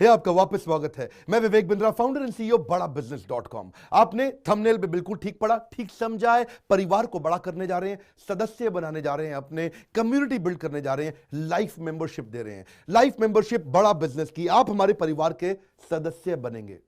आपका वापस स्वागत है। मैं Vivek Bindra, founder and CEO बड़ा बिजनेस.com। आपने थंबनेल पे बिल्कुल ठीक पढ़ा, ठीक समझा है। परिवार को बड़ा करने जा रहे हैं, सदस्य बनाने जा रहे हैं, अपने कम्युनिटी बिल्ड करने जा रहे हैं, लाइफ मेंबरशिप दे रहे हैं। लाइफ मेंबरशिप बड़ा बिजनेस की, आप हमारे परिवार के सदस्य बनेंगे।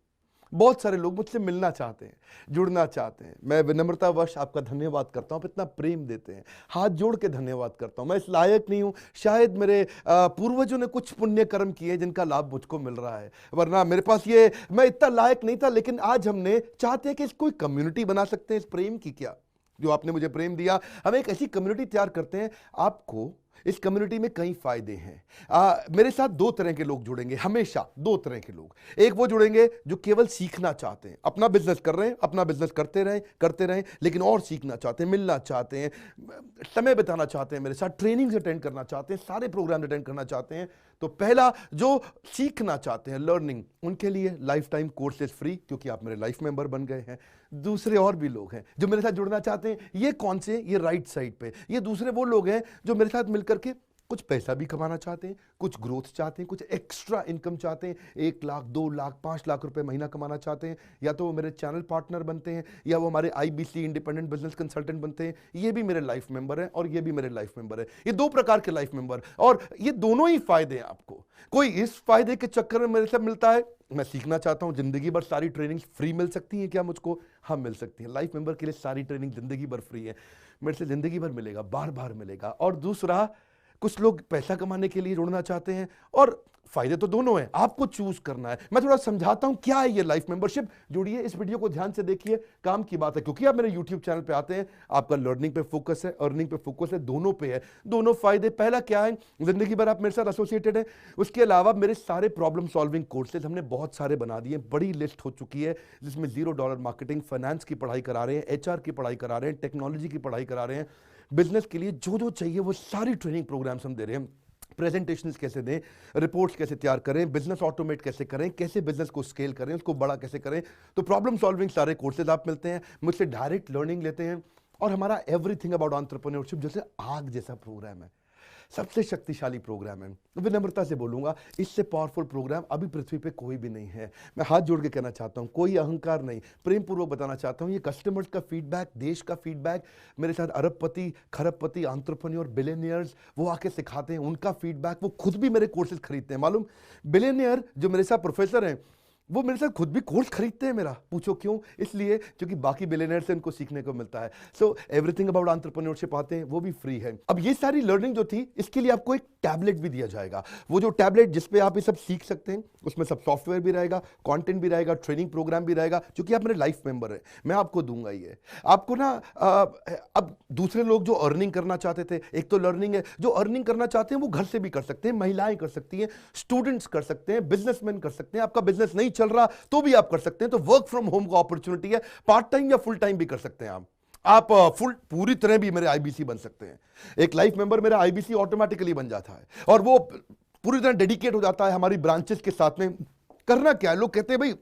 बहुत सारे लोग मुझसे मिलना चाहते हैं, जुड़ना चाहते हैं। मैं विनम्रतावश आपका धन्यवाद करता हूं, आप इतना प्रेम देते हैं, हाथ जोड़ के धन्यवाद करता हूं। मैं इस लायक नहीं हूं, शायद मेरे पूर्वजों ने कुछ पुण्य कर्म किए जिनका लाभ मुझको मिल रहा है, वरना मेरे पास ये मैं इतना लायक नहीं था। लेकिन आज हमने चाहते हैं कि कोई कम्युनिटी बना सकते हैं इस प्रेम की। क्या जो आपने मुझे प्रेम दिया, हम एक ऐसी कम्युनिटी तैयार करते हैं। आपको इस कम्युनिटी में कई फायदे हैं। मेरे साथ दो तरह के लोग जुड़ेंगे, हमेशा दो तरह के लोग। एक वो जुड़ेंगे जो केवल सीखना चाहते हैं, अपना बिजनेस कर रहे हैं, अपना बिजनेस करते रहें, लेकिन और सीखना चाहते हैं, मिलना चाहते हैं, समय बिताना चाहते हैं, मेरे साथ ट्रेनिंग्स अटेंड करना चाहते हैं, सारे प्रोग्राम अटेंड करना चाहते हैं। तो पहला, जो सीखना चाहते हैं, लर्निंग, उनके लिए लाइफ टाइम कोर्सेज फ्री, क्योंकि आप मेरे लाइफ मेंबर बन गए हैं। दूसरे और भी लोग हैं जो मेरे साथ जुड़ना चाहते हैं। ये कौन से? ये राइट साइड पे ये दूसरे वो लोग हैं जो मेरे साथ मिलकर के कुछ पैसा भी कमाना चाहते हैं, कुछ ग्रोथ चाहते हैं, कुछ एक्स्ट्रा इनकम चाहते हैं। 1 लाख, 2 लाख, 5 लाख रुपए महीना कमाना चाहते हैं। या तो वो मेरे चैनल पार्टनर बनते हैं, या वो हमारे IBC इंडिपेंडेंट बिजनेस कंसल्टेंट बनते हैं। ये भी मेरे लाइफ मेंबर है और ये भी मेरे लाइफ मेंबर है। ये दो प्रकार के लाइफ मेंबर, और ये दोनों ही फायदे हैं आपको। कोई इस फायदे के चक्कर में मेरे से मिलता है, मैं सीखना चाहता हूं, जिंदगी भर सारी ट्रेनिंग फ्री मिल सकती है क्या मुझको? हाँ, मिल सकती है। लाइफ मेंबर के लिए सारी ट्रेनिंग जिंदगी भर फ्री है, मेरे से जिंदगी भर मिलेगा, बार बार मिलेगा। और दूसरा, कुछ लोग पैसा कमाने के लिए जुड़ना चाहते हैं, और फायदे तो दोनों हैं, आपको चूज करना है। मैं थोड़ा समझाता हूं क्या है ये लाइफ मेंबरशिप। जुड़िए, इस वीडियो को ध्यान से देखिए, काम की बात है। क्योंकि आप मेरे YouTube चैनल पे आते हैं, आपका लर्निंग पे फोकस है, अर्निंग पे फोकस है, दोनों पे है। दोनों फायदे, पहला क्या है, जिंदगी भर आप मेरे साथ एसोसिएटेड है। उसके अलावा मेरे सारे प्रॉब्लम सॉल्विंग कोर्सेज हमने बहुत सारे बना दिए, बड़ी लिस्ट हो चुकी है, जिसमें $0 मार्केटिंग, फाइनेंस की पढ़ाई करा रहे हैं, HR की पढ़ाई करा रहे हैं, टेक्नोलॉजी की पढ़ाई करा रहे हैं। बिजनेस के लिए जो जो चाहिए वो सारी ट्रेनिंग प्रोग्राम्स हम दे रहे हैं। प्रेजेंटेशंस कैसे दें, रिपोर्ट्स कैसे तैयार करें, बिजनेस ऑटोमेट कैसे करें, कैसे बिजनेस को स्केल करें, उसको बड़ा कैसे करें। तो प्रॉब्लम सॉल्विंग सारे कोर्सेज आप मिलते हैं, मुझसे डायरेक्ट लर्निंग लेते हैं। और हमारा एवरीथिंग अबाउट एंटरप्रेन्योरशिप जैसे आग जैसा प्रोग्राम है, सबसे शक्तिशाली प्रोग्राम है। विनम्रता से बोलूंगा, इससे पावरफुल प्रोग्राम अभी पृथ्वी पे कोई भी नहीं है। मैं हाथ जोड़ के कहना चाहता हूं, कोई अहंकार नहीं, प्रेम पूर्वक बताना चाहता हूं, ये कस्टमर्स का फीडबैक, देश का फीडबैक, मेरे साथ अरबपति, खरबपति, एंटरप्रेन्योर, बिलियनियर्स, वो आके सिखाते हैं, उनका फीडबैक, वो खुद भी मेरे कोर्सेज खरीदते हैं। मालूम, बिलियनियर जो मेरे साथ प्रोफेसर हैं, वो मेरे साथ खुद भी कोर्स खरीदते हैं मेरा। पूछो क्यों? इसलिए क्योंकि बाकी बिलियनियर से उनको सीखने को मिलता है। सो एवरीथिंग अबाउट एंटरप्रेन्योरशिप आते हैं, वो भी फ्री है। अब ये सारी लर्निंग जो थी, इसके लिए आपको एक टैबलेट भी दिया जाएगा। वो जो टैबलेट जिसपे आप ये सब सीख सकते हैं, उसमें सब सॉफ्टवेयर भी रहेगा, कंटेंट भी रहेगा, ट्रेनिंग प्रोग्राम भी रहेगा। क्योंकि आप मेरे लाइफ मेंबर है, मैं आपको दूंगा ये। आपको ना अब दूसरे लोग जो अर्निंग करना चाहते थे, एक तो लर्निंग है, जो अर्निंग करना चाहते हैं वो घर से भी कर सकते हैं, महिलाएं कर सकती हैं, स्टूडेंट्स कर सकते हैं, बिजनेसमैन कर सकते हैं। आपका बिजनेस नहीं चल रहा तो भी आप कर सकते हैं। तो वर्क फ्रॉम होम का अपॉर्चुनिटी है, पार्ट टाइम या फुल टाइम भी कर सकते हैं आप फुल पूरी तरह भी मेरे IBC बन सकते हैं। एक लाइफ मेंबर मेरा IBC ऑटोमेटिकली बन जाता है, और वो पूरी तरह डेडिकेट हो जाता है हमारी ब्रांचेस के साथ में। करना क्या है, लोग कहते हैं भाई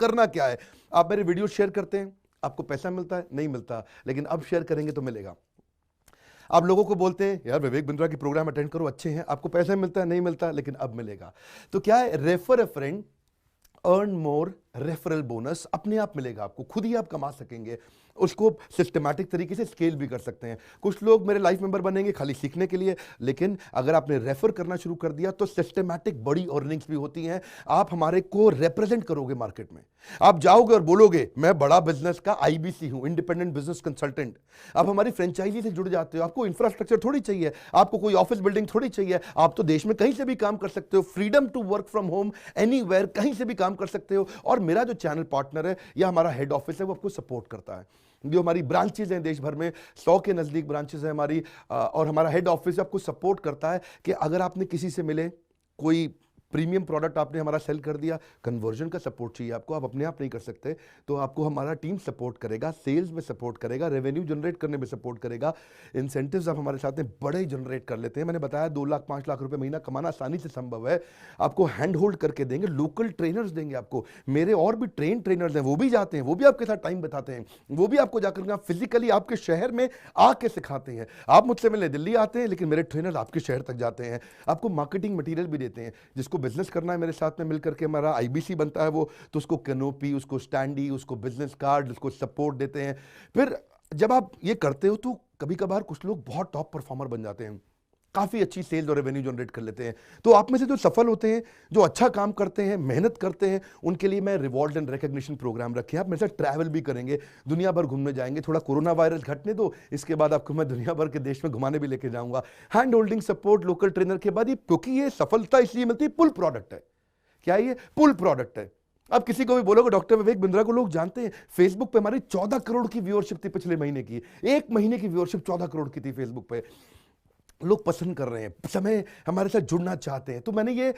करना क्या है, आप मेरे वीडियो शेयर करते हैं, आपको पैसा मिलता है? नहीं मिलता, लेकिन अब शेयर करेंगे तो मिलेगा। आप लोगों को बोलते हैं यार विवेक बिंद्रा की प्रोग्राम अटेंड करो, अच्छे हैं, आपको पैसा मिलता है? नहीं मिलता, लेकिन अब मिलेगा। तो क्या है, refer a friend, earn more, referral bonus अपने आप मिलेगा आपको, खुद ही आप कमा सकेंगे। उसको सिस्टमैटिक तरीके से स्केल भी कर सकते हैं। कुछ लोग मेरे लाइफ मेंबर बनेंगे खाली सीखने के लिए, लेकिन अगर आपने रेफर करना शुरू कर दिया तो सिस्टमैटिक बड़ी अर्निंग्स भी होती हैं। आप हमारे को रिप्रेजेंट करोगे मार्केट में, आप जाओगे और बोलोगे मैं बड़ा बिजनेस का IBC हूं, इंडिपेंडेंट बिजनेस कंसल्टेंट। आप हमारी फ्रेंचाइजी से जुड़ जाते हो, आपको इंफ्रास्ट्रक्चर थोड़ी चाहिए, आपको कोई ऑफिस बिल्डिंग थोड़ी चाहिए, आप तो देश में कहीं से भी काम कर सकते हो। Freedom to work from home, anywhere, कहीं से भी काम कर सकते हो। और मेरा जो चैनल पार्टनर है या हमारा हेड ऑफिस है, वो आपको सपोर्ट करता है। जो हमारी ब्रांचेज हैं देश भर में, 100 के नजदीक ब्रांचेज हैं हमारी, और हमारा हेड ऑफिस आपको सपोर्ट करता है कि अगर आपने किसी से मिले, कोई प्रीमियम प्रोडक्ट आपने हमारा सेल कर दिया, कन्वर्जन का सपोर्ट चाहिए आपको, आप अपने आप नहीं कर सकते, तो आपको हमारा टीम सपोर्ट करेगा, सेल्स में सपोर्ट करेगा, रेवेन्यू जनरेट करने में सपोर्ट करेगा। इंसेंटिव्स आप हमारे साथ में बड़े जनरेट कर लेते हैं। मैंने बताया 2 लाख 5 लाख रुपए महीना कमाना आसानी से संभव है। आपको हैंड होल्ड करके देंगे, लोकल ट्रेनर्स देंगे आपको, मेरे और भी ट्रेन ट्रेनर्स हैं, वो भी जाते हैं, वो भी आपके साथ टाइम बिताते हैं, वो भी आपको जाकर फिजिकली आपके शहर में आके सिखाते हैं। आप मुझसे मिलने दिल्ली आते हैं, लेकिन मेरे ट्रेनर आपके शहर तक जाते हैं, आपको मार्केटिंग मटीरियल भी देते हैं, जिसको जिसको बिजनेस करना है मेरे साथ में मिल करके हमारा आईबीसी बनता है वो, तो उसको कैनोपी, उसको स्टैंडी, उसको बिजनेस कार्ड, उसको सपोर्ट देते हैं। फिर जब आप ये करते हो तो कभी कभार कुछ लोग बहुत टॉप परफॉर्मर बन जाते हैं, काफ़ी अच्छी सेल्स और रेवेन्यू जनरेट कर लेते हैं। तो आप में से जो सफल होते हैं, जो अच्छा काम करते हैं, मेहनत करते हैं, उनके लिए मैं रिवॉर्ड एंड रिकग्निशन प्रोग्राम रखे हैं। आप मेरे साथ ट्रैवल भी करेंगे, दुनिया भर घूमने जाएंगे। थोड़ा कोरोना वायरस घटने दो, इसके बाद आपको मैं दुनिया भर के देश में घुमाने भी लेके जाऊंगा। Hand holding support, local trainer के बाद ये, क्योंकि ये सफलता इसलिए मिलती है, पुल प्रोडक्ट है। क्या ये पुल प्रोडक्ट है? अब किसी को भी बोलोगे डॉक्टर विवेक बिंद्रा को लोग जानते हैं, फेसबुक पे हमारी 14 करोड़ की व्यूअरशिप थी पिछले महीने की। एक महीने की व्यूअरशिप 14 करोड़ की थी फेसबुक पे। लोग पसंद कर रहे हैं, समय हमारे साथ जुड़ना चाहते हैं। तो मैंने ये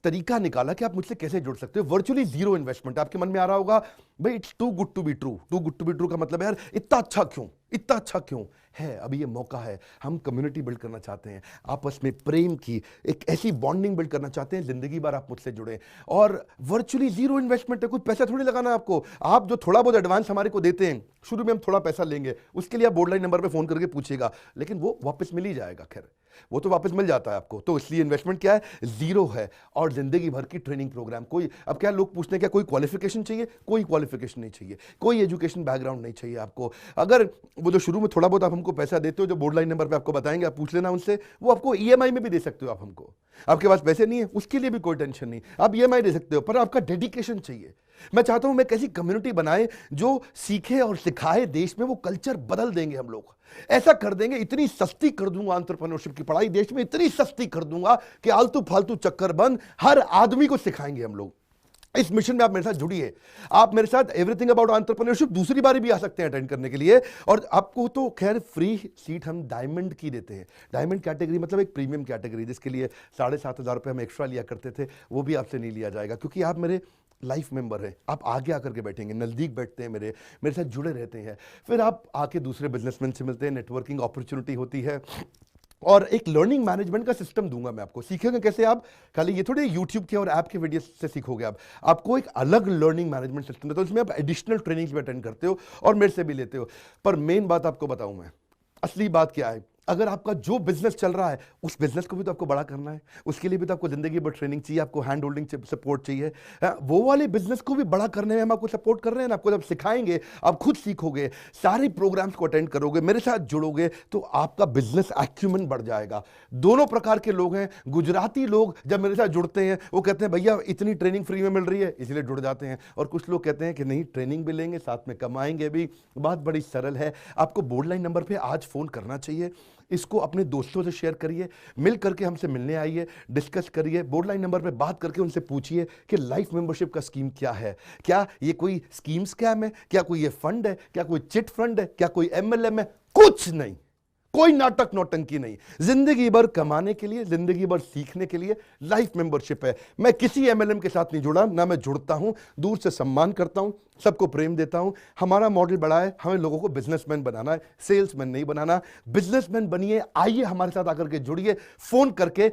तरीका निकाला कि आप मुझसे कैसे जुड़ सकते हो। Virtually zero investment. आपके मन में आ रहा होगा भाई it's too good to be true. Too good to be true का मतलब है यार इतना अच्छा क्यों, इतना अच्छा क्यों है? अभी ये मौका है, हम कम्युनिटी बिल्ड करना चाहते हैं, आपस में प्रेम की एक ऐसी बॉन्डिंग बिल्ड करना चाहते हैं, जिंदगी भर आप मुझसे जुड़े। और वर्चुअली जीरो इन्वेस्टमेंट है, कुछ पैसा थोड़ी लगाना है आपको। आप जो थोड़ा बहुत एडवांस हमारे को देते हैं, शुरू में हम थोड़ा पैसा लेंगे, उसके लिए आप बोर्ड लाइन नंबर पे फोन करके पूछिएगा, लेकिन वो वापस मिल ही जाएगा। खैर वो तो वापस मिल जाता है आपको। तो इसलिए इन्वेस्टमेंट क्या है? जीरो है। और जिंदगी भर की ट्रेनिंग प्रोग्राम। कोई, अब क्या लोग पूछते हैं क्या कोई क्वालिफिकेशन चाहिए? कोई क्वालिफिकेशन नहीं चाहिए, कोई एजुकेशन बैकग्राउंड नहीं चाहिए आपको। अगर वो जो शुरू में थोड़ा बहुत आप हमको पैसा देते हो, जो बोर्ड लाइन नंबर पे आपको बताएंगे, आप पूछ लेना उनसे, वो आपको ईएमआई में भी दे सकते हो आप हमको। आपके पास पैसे नहीं है उसके लिए भी कोई टेंशन नहीं, आप ईएमआई दे सकते हो, पर आपका डेडिकेशन चाहिए। मैं चाहता हूं मैं कैसी कम्युनिटी बनाए जो सीखे और सिखाए, देश में वो कल्चर बदल देंगे हम लोग। ऐसा कर देंगे, इतनी सस्ती कर दूंगा एंटरप्रेन्योरशिप की पढ़ाई देश में, इतनी सस्ती कर दूंगा कि आलतू फालतू चक्कर बंद, हर आदमी को सिखाएंगे हम लोग। इस मिशन में आप मेरे साथ जुड़िए। आप मेरे साथ एवरीथिंग अबाउट एंटरप्रेन्योरशिप दूसरी बारी भी आ सकते हैं अटेंड करने के लिए। और आपको तो खैर फ्री सीट हम डायमंड की देते हैं। डायमंड कैटेगरी मतलब एक प्रीमियम कैटेगरी, जिसके लिए 7,500 रुपये हम एक्स्ट्रा लिया करते थे, वो भी आपसे नहीं लिया जाएगा, क्योंकि आप मेरे लाइफ मेंबर है। आप आगे आकर के बैठेंगे, नज़दीक बैठते हैं, मेरे साथ जुड़े रहते हैं। फिर आप आके दूसरे बिजनेसमैन से मिलते हैं, नेटवर्किंग अपॉर्चुनिटी होती है। और एक लर्निंग मैनेजमेंट का सिस्टम दूंगा मैं आपको। सीखेंगे कैसे आप? खाली ये थोड़े यूट्यूब के और ऐप के वीडियो से सीखोगे आप। आपको एक अलग लर्निंग मैनेजमेंट सिस्टम देता हूं, इसमें आप एडिशनल ट्रेनिंग्स भी अटेंड करते हो और मेरे से भी लेते हो। पर मेन बात आपको बताऊं मैं, असली बात क्या है, अगर आपका जो बिजनेस चल रहा है उस बिजनेस को भी तो आपको बड़ा करना है, उसके लिए भी तो आपको जिंदगी भर ट्रेनिंग चाहिए, आपको हैंड होल्डिंग सपोर्ट चाहिए। वो वाले बिजनेस को भी बड़ा करने में हम आपको सपोर्ट कर रहे हैं ना। आपको जब सिखाएंगे, आप खुद सीखोगे, सारे प्रोग्राम्स को अटेंड करोगे, मेरे साथ जुड़ोगे, तो आपका बिजनेस एक्यूमेंट बढ़ जाएगा। दोनों प्रकार के लोग हैं। गुजराती लोग जब मेरे साथ जुड़ते हैं वो कहते हैं भैया इतनी ट्रेनिंग फ्री में मिल रही है, इसलिए जुड़ जाते हैं। और कुछ लोग कहते हैं कि नहीं, ट्रेनिंग भी लेंगे, साथ में कमाएंगे भी। बात बड़ी सरल है। आपको बोर्ड लाइन नंबर पर आज फोन करना चाहिए, इसको अपने दोस्तों से शेयर करिए, मिल करके हमसे मिलने आइए, डिस्कस करिए, बोर्ड लाइन नंबर पे बात करके उनसे पूछिए कि लाइफ मेंबरशिप का स्कीम क्या है। क्या ये कोई स्कीम स्कैम है? क्या कोई ये फंड है? क्या कोई चिट फंड है? क्या कोई एमएलएम है? कुछ नहीं, कोई नाटक नौटंकी नहीं। जिंदगी भर कमाने के लिए, जिंदगी भर सीखने के लिए लाइफ मेंबरशिप है। मैं किसी एमएलएम के साथ नहीं जुड़ा, ना मैं जुड़ता हूं। दूर से सम्मान करता हूं, सबको प्रेम देता हूं। हमारा मॉडल बड़ा है, हमें लोगों को बिजनेसमैन बनाना है, सेल्समैन नहीं बनाना। बिजनेसमैन बनिए, आइए हमारे साथ आकर के जुड़िए, फोन करके